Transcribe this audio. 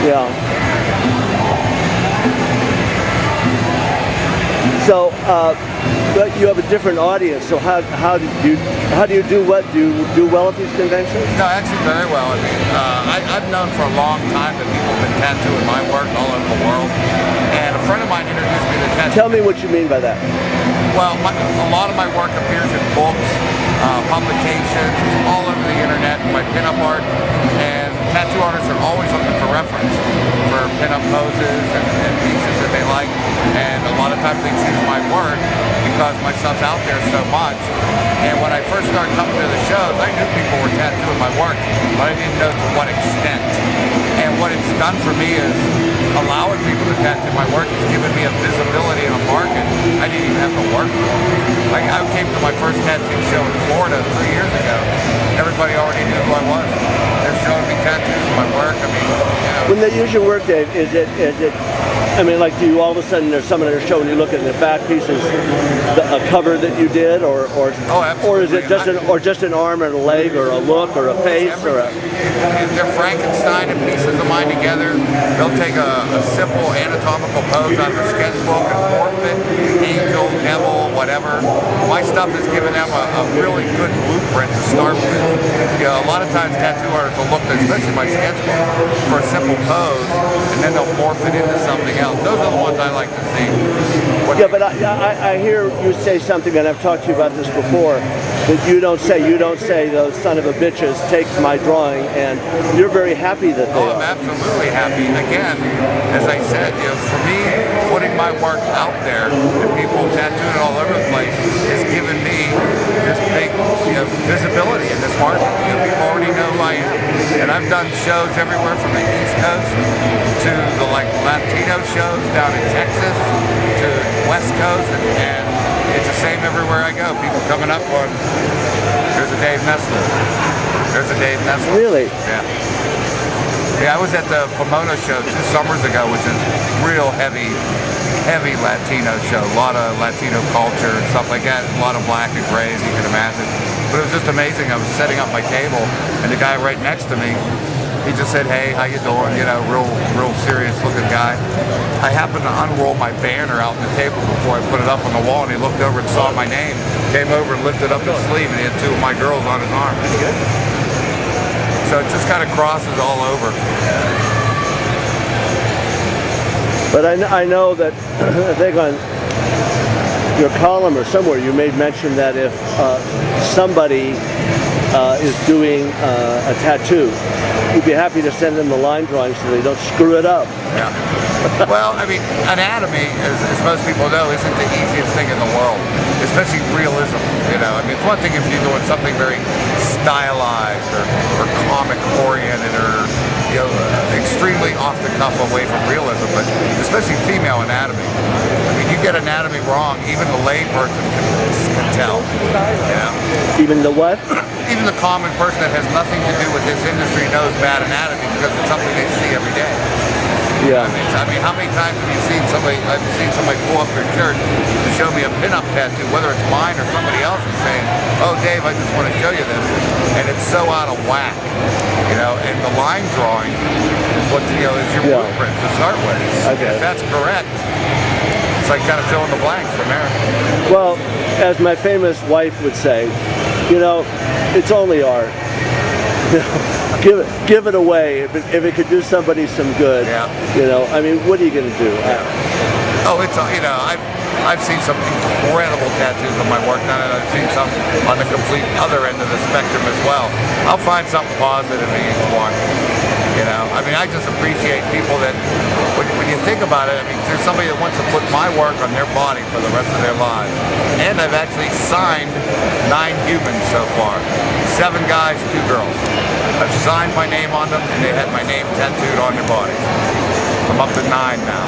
Yeah. So, but you have a different audience. So how do you do what? Do you do well at these conventions? No, actually very well. I mean, I've known for a long time that people have been tattooing my work all over the world. And a friend of mine introduced me to tattoo. Tell me what you mean by that. Well, a lot of my work appears in books, publications, all over the internet, my pinup art, and tattoo artists are always looking for reference for pinup poses and pieces that they like, and a lot of times they choose my work because my stuff's out there so much. And when I first started coming to the shows, I knew people were tattooing my work, but I didn't know to what extent. And what it's done for me is allowing people to tattoo my work. It's given me a visibility in a market I didn't even have to work for. Like, I came to my first tattoo show in Florida 3 years ago. Everybody already knew who I was. They're showing me tattoos of my work. I mean, you know. When they use your work, Dave, is it? I mean, like, do you all of a sudden there's someone at a show and you look at the back pieces, a cover that you did, or is it just an arm and a leg, or a look, or a face, or a? They're Frankenstein and pieces of mine together. They'll take a simple anatomical pose out of a sketchbook and morph it, angel, devil, whatever. My stuff has given them a really good blueprint to start with. You know, a lot of times tattoo artists will look, especially my sketchbook, for a simple pose, and then they'll morph it into something else. Those are the ones I like to see. Yeah, but I hear you say something, and I've talked to you about this before, that you don't say those son of a bitches take my drawing, and you're very happy that they are. I'm absolutely happy. Again, as I said, you know, for me, putting my work out there and people tattooing it all over the place has given me this big, you know, visibility in this market. You know, people already know who I am, and I've done shows everywhere from the East Coast to the Latino shows down in Texas to West Coast, and it's the same everywhere I go. People coming up on, there's a Dave Nestler. There's a Dave Nestler. Really? Yeah. Yeah, I was at the Pomona show 2 summers ago, which is real heavy Latino show. A lot of Latino culture and stuff like that. A lot of black and gray, as you can imagine. But it was just amazing. I was setting up my table, and the guy right next to me, he just said, "Hey, how you doing?" You know, real serious looking guy. I happened to unroll my banner out on the table before I put it up on the wall, and he looked over and saw my name, came over and lifted up his sleeve, and he had 2 of my girls on his arm. So it just kind of crosses all over. But I know that I think on your column or somewhere you made mention that if somebody is doing a tattoo, you'd be happy to send them the line drawing so they don't screw it up. Yeah. Well, I mean, anatomy, as most people know, isn't the easiest thing in the world, especially realism. You know, I mean, it's one thing if you're doing something very stylized or comic-oriented or, you know, extremely off the cuff away from realism, but especially female anatomy. I mean, you get anatomy wrong, even the lay person can tell. You know? Even the what? Even the common person that has nothing to do with this industry knows bad anatomy because it's something they see every day. Yeah. I mean, how many times have you seen somebody? I've seen somebody pull up their shirt to show me a pinup tattoo, whether it's mine or somebody else's, saying, "Oh, Dave, I just want to show you this," and it's so out of whack, you know. And the line drawing is what is your blueprint to start with. Okay. If that's correct, it's like kind of filling the blanks from there. Well, as my famous wife would say, you know, it's only art. Give it away if it could do somebody some good. Yeah. You know, I mean, what are you going to do? Yeah. Oh, it's you know, I've seen some incredible tattoos of my work done, and I've seen some on the complete other end of the spectrum as well. I'll find something positive in each one. You know, I mean, I just appreciate people that, when you think about it, I mean, there's somebody that wants to put my work on their body for the rest of their lives. And I've actually signed 9 humans so far. 7 guys, 2 girls. I've signed my name on them, and they had my name tattooed on their bodies. I'm up to 9 now.